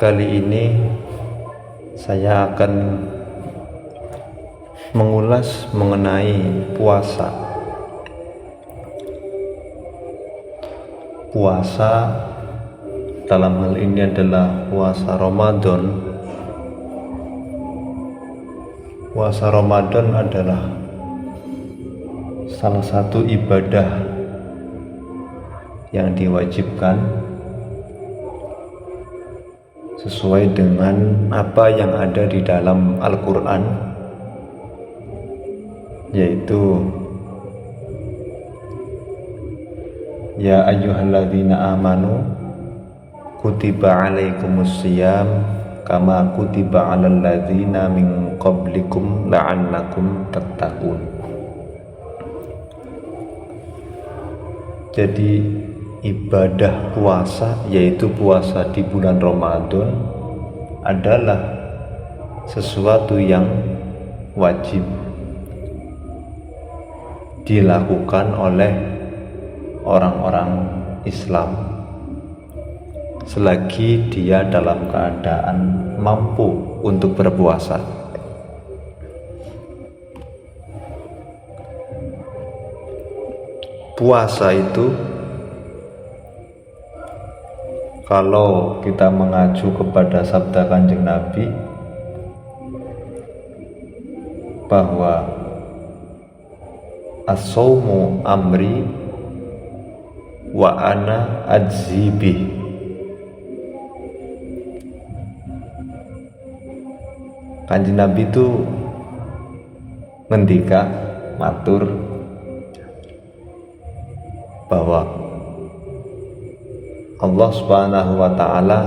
Kali ini saya akan mengulas mengenai puasa. Puasa dalam hal ini adalah puasa Ramadan. Puasa Ramadan adalah salah satu ibadah yang diwajibkan sesuai dengan apa yang ada di dalam Al-Quran, yaitu ya ayyuhalladzina amanu kutiba alaikumusiyam kama kutiba alal ladzina min qablikum la'annakum tattaqun. Jadi ibadah puasa, yaitu puasa di bulan Ramadan, adalah sesuatu yang wajib dilakukan oleh orang-orang Islam selagi dia dalam keadaan mampu untuk berpuasa. Puasa itu, kalau kita mengacu kepada sabda Kanjeng Nabi bahwa as-shaumu amri wa ana ajzibih, Kanjeng Nabi itu ngendika matur bahwa Allah Subhanahu wa ta'ala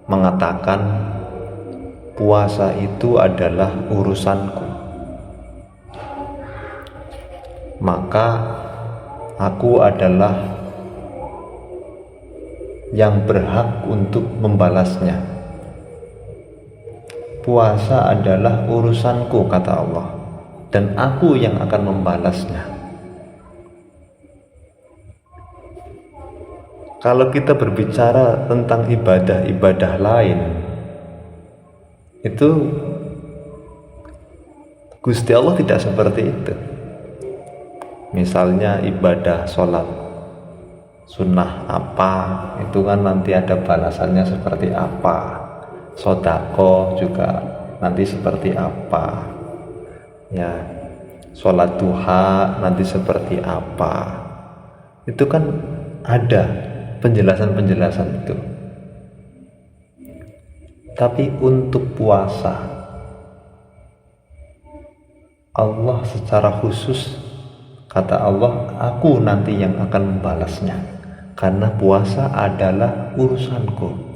mengatakan puasa itu adalah urusanku, maka aku adalah yang berhak untuk membalasnya. Puasa adalah urusanku, kata Allah, dan aku yang akan membalasnya. Kalau kita berbicara tentang ibadah-ibadah lain, itu Gusti Allah tidak seperti itu. Misalnya ibadah sholat sunnah apa, itu kan nanti ada balasannya seperti apa. Sodako juga nanti seperti apa, ya, sholat duha nanti seperti apa. Itu kan ada penjelasan-penjelasan itu. Tapi untuk puasa, Allah secara khusus, kata Allah, aku nanti yang akan membalasnya, karena puasa adalah urusanku.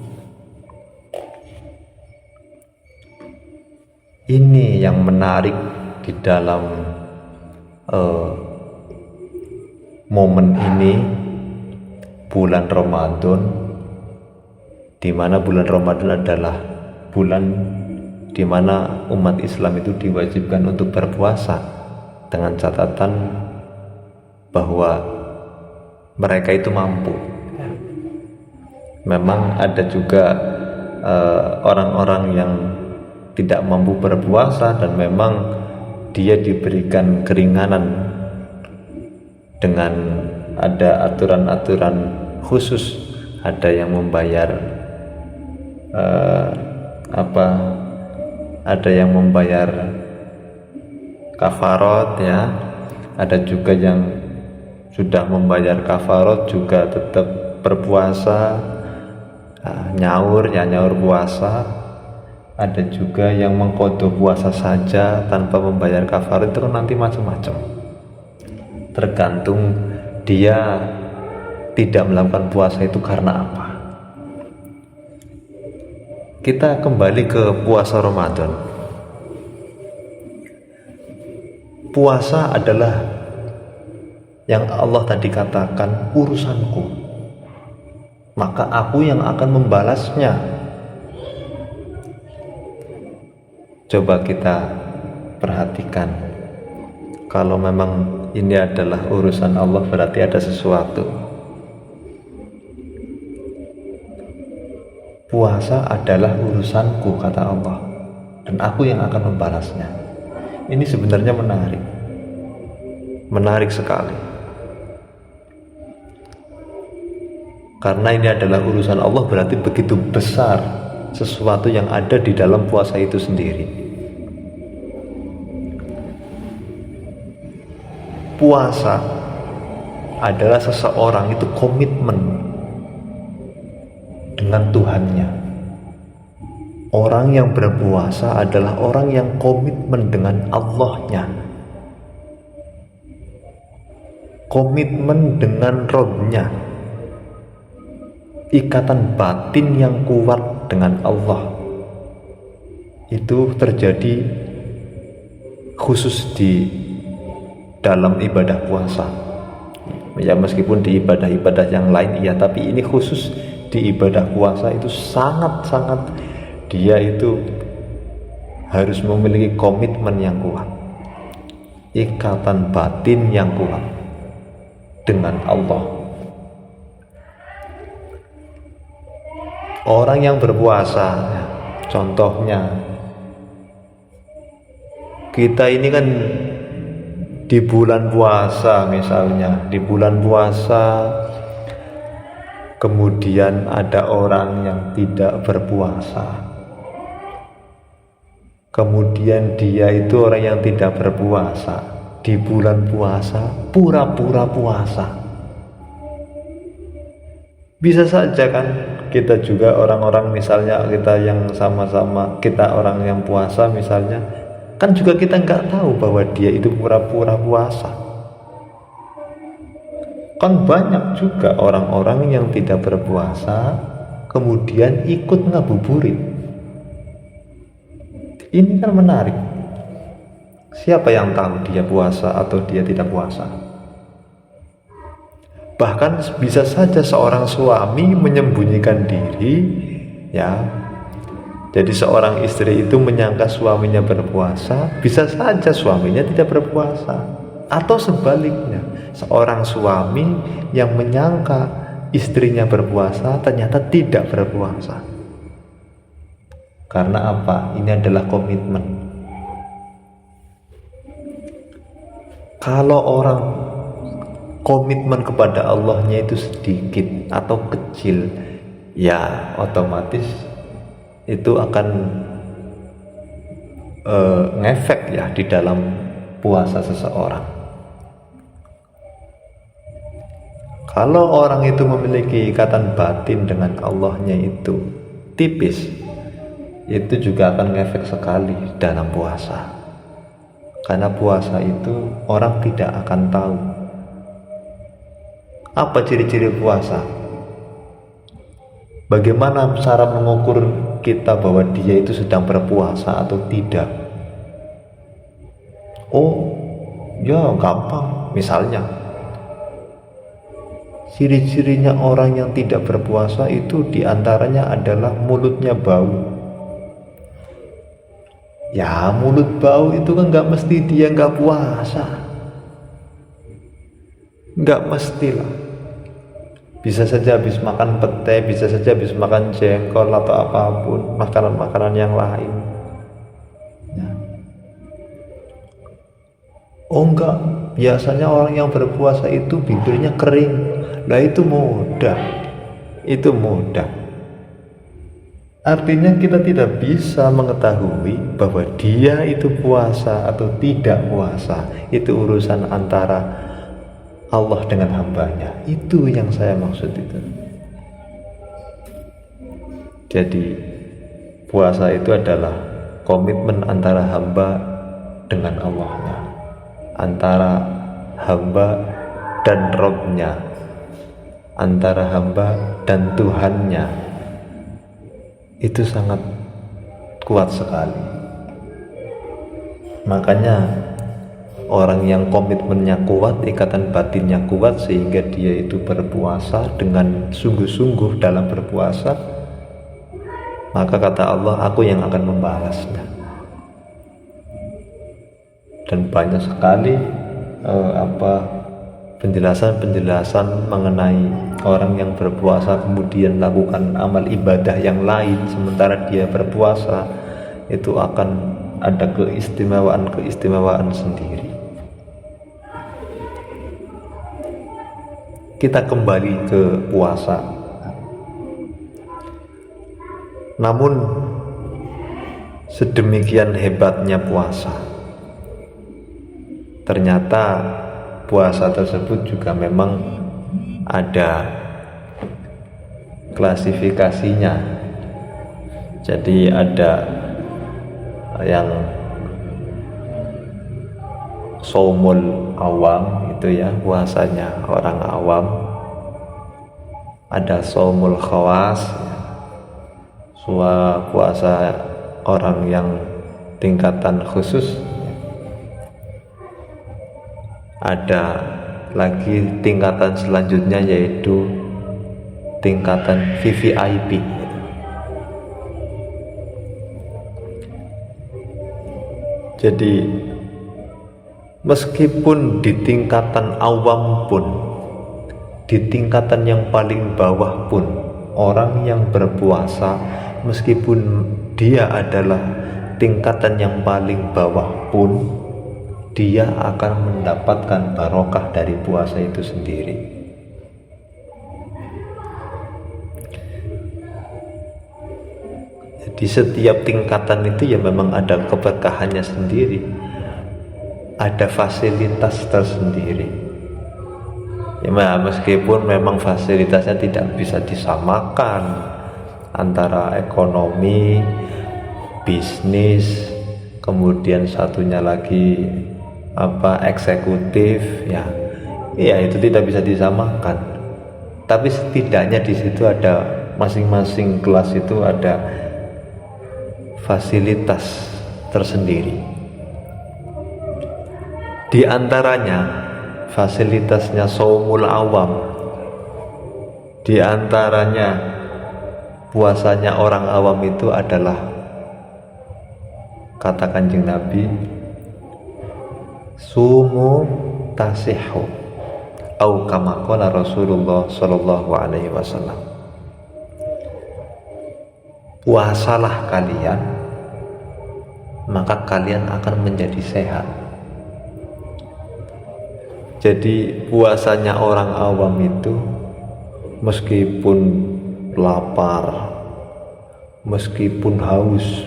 Ini yang menarik di dalam momen ini, bulan Ramadan, di mana bulan Ramadan adalah bulan di mana umat Islam itu diwajibkan untuk berpuasa, dengan catatan bahwa mereka itu mampu. Memang ada juga orang-orang yang tidak mampu berpuasa dan memang dia diberikan keringanan dengan ada aturan-aturan khusus. Ada yang membayar ada yang membayar kafarot, ya. Ada juga yang sudah membayar kafarot juga tetap berpuasa, nyaur puasa. Ada juga yang mengqadha puasa saja tanpa membayar kafarat. Itu nanti macam-macam, tergantung dia tidak melakukan puasa itu karena apa. Kita kembali ke puasa Ramadan. Puasa adalah yang Allah tadi katakan urusanku, maka aku yang akan membalasnya. Coba kita perhatikan, kalau memang ini adalah urusan Allah, berarti ada sesuatu. puasa adalah urusanku, kata Allah, dan aku yang akan membalasnya. Ini sebenarnya menarik sekali, karena ini adalah urusan Allah, berarti begitu besar sesuatu yang ada di dalam puasa itu sendiri. Puasa adalah seseorang itu komitmen dengan Tuhannya. Orang yang berpuasa adalah orang yang komitmen dengan Allahnya, komitmen dengan Robnya, ikatan batin yang kuat dengan Allah. Itu terjadi khusus di dalam ibadah puasa. Ya, meskipun di ibadah-ibadah yang lain iya, tapi ini khusus di ibadah puasa itu sangat-sangat, dia itu harus memiliki komitmen yang kuat, ikatan batin yang kuat dengan Allah. Orang yang berpuasa, contohnya kita ini kan di bulan puasa, misalnya di bulan puasa kemudian ada orang yang tidak berpuasa, kemudian dia itu orang yang tidak berpuasa di bulan puasa pura-pura puasa. Bisa saja kan kita juga orang-orang, misalnya kita yang sama-sama kita orang yang puasa misalnya, kan juga kita nggak tahu bahwa dia itu pura-pura puasa. Kan banyak juga orang-orang yang tidak berpuasa kemudian ikut ngabuburit. Ini kan menarik. Siapa yang tahu dia puasa atau dia tidak puasa? Bahkan bisa saja seorang suami menyembunyikan diri, ya. Jadi seorang istri itu menyangka suaminya berpuasa, bisa saja suaminya tidak berpuasa. Atau sebaliknya, seorang suami yang menyangka istrinya berpuasa ternyata tidak berpuasa. Karena apa? Ini adalah komitmen. Kalau orang komitmen kepada Allahnya itu sedikit atau kecil, ya otomatis itu akan ngefek ya di dalam puasa seseorang. Kalau orang itu memiliki ikatan batin dengan Allahnya itu tipis, itu juga akan ngefek sekali dalam puasa. Karena puasa itu orang tidak akan tahu apa ciri-ciri puasa. Bagaimana cara mengukur kita bahwa dia itu sedang berpuasa atau tidak? Oh, ya gampang. Misalnya, ciri-cirinya orang yang tidak berpuasa itu diantaranya adalah mulutnya bau. Ya, mulut bau itu kan nggak mesti dia nggak puasa, nggak mestilah. Bisa saja habis makan pete, bisa saja habis makan jengkol atau apapun, makanan-makanan yang lain. Ya. Oh enggak, biasanya orang yang berpuasa itu bibirnya kering. Nah itu mudah. Artinya kita tidak bisa mengetahui bahwa dia itu puasa atau tidak puasa. Itu urusan antara Allah dengan hambanya. Itu yang saya maksud itu. Jadi puasa itu adalah komitmen antara hamba dengan Allahnya, antara hamba dan Robnya, antara hamba dan Tuhannya. Itu sangat kuat sekali. Makanya orang yang komitmennya kuat, ikatan batinnya kuat, sehingga dia itu berpuasa dengan sungguh-sungguh dalam berpuasa, maka kata Allah, aku yang akan membalasnya. Dan banyak sekali penjelasan-penjelasan mengenai orang yang berpuasa kemudian lakukan amal ibadah yang lain sementara dia berpuasa, itu akan ada keistimewaan sendiri. Kita kembali ke puasa. Namun sedemikian hebatnya puasa, ternyata puasa tersebut juga memang ada klasifikasinya. Jadi ada yang saumul awam, itu ya puasanya orang awam. Ada saumul khawas, puasa orang yang tingkatan khusus. Ada lagi tingkatan selanjutnya yaitu tingkatan VVIP. Jadi meskipun di tingkatan awam pun, di tingkatan yang paling bawah pun, orang yang berpuasa meskipun dia adalah tingkatan yang paling bawah pun, dia akan mendapatkan barokah dari puasa itu sendiri. Di setiap tingkatan itu ya memang ada keberkahannya sendiri, ada fasilitas tersendiri. Ya, meskipun memang fasilitasnya tidak bisa disamakan antara ekonomi, bisnis, kemudian satunya lagi eksekutif, ya itu tidak bisa disamakan. Tapi setidaknya di situ ada, masing-masing kelas itu ada fasilitas tersendiri. Di antaranya fasilitasnya saumul awam, di antaranya puasanya orang awam itu adalah, kata Kanjeng Nabi, sumu tasihu au kama qala Rasulullah sallallahu alaihi wasallam. Puasalah kalian, maka kalian akan menjadi sehat. Jadi puasanya orang awam itu meskipun lapar, meskipun haus,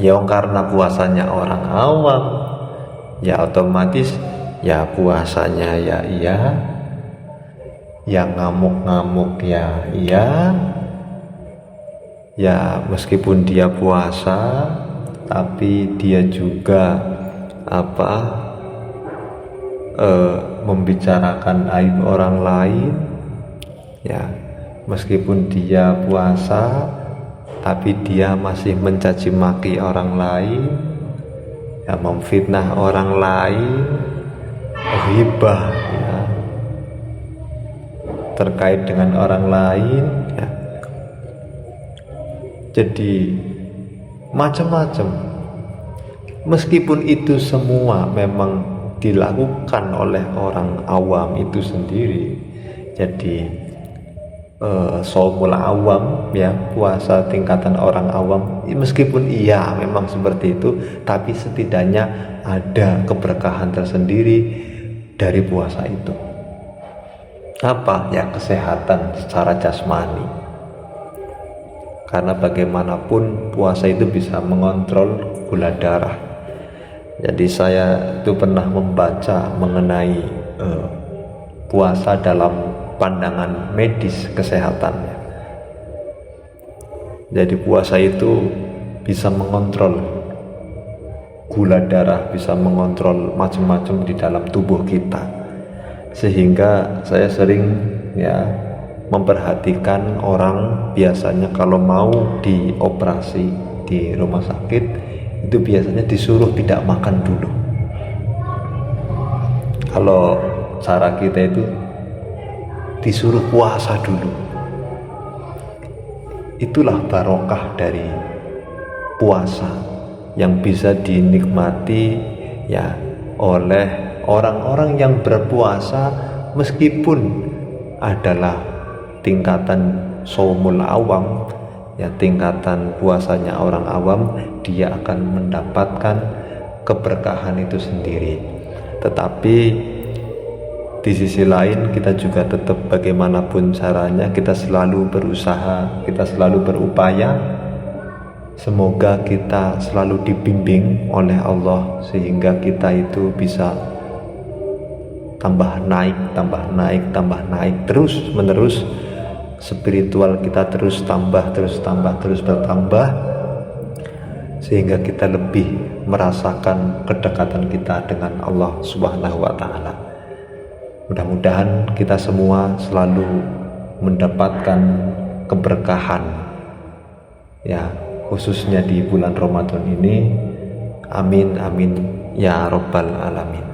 ya karena puasanya orang awam, ya otomatis ya puasanya ya iya, yang ngamuk-ngamuk ya iya. Ya meskipun dia puasa, tapi dia juga membicarakan aib orang lain. Ya meskipun dia puasa, tapi dia masih mencaci maki orang lain, ya memfitnah orang lain, ghibah ya, terkait dengan orang lain, ya. Jadi macam-macam. Meskipun itu semua memang dilakukan oleh orang awam itu sendiri. Jadi shaumul awam, ya puasa tingkatan orang awam, meskipun iya memang seperti itu, tapi setidaknya ada keberkahan tersendiri dari puasa itu. Apa? Ya kesehatan secara jasmani. Karena bagaimanapun puasa itu bisa mengontrol gula darah. Jadi saya itu pernah membaca mengenai puasa dalam pandangan medis kesehatannya. Jadi puasa itu bisa mengontrol gula darah, bisa mengontrol macam-macam di dalam tubuh kita. Sehingga saya sering memperhatikan orang biasanya kalau mau dioperasi di rumah sakit itu biasanya disuruh tidak makan dulu. Kalau cara kita itu disuruh puasa dulu. Itulah barokah dari puasa yang bisa dinikmati ya oleh orang-orang yang berpuasa meskipun adalah tingkatan saumul awam, ya tingkatan puasanya orang awam, dia akan mendapatkan keberkahan itu sendiri. Tetapi di sisi lain kita juga tetap bagaimanapun caranya kita selalu berusaha, kita selalu berupaya. Semoga kita selalu dibimbing oleh Allah sehingga kita itu bisa tambah naik terus menerus, spiritual kita terus bertambah sehingga kita lebih merasakan kedekatan kita dengan Allah Subhanahu wa taala. Mudah-mudahan kita semua selalu mendapatkan keberkahan, ya, khususnya di bulan Ramadan ini. Amin amin ya rabbal alamin.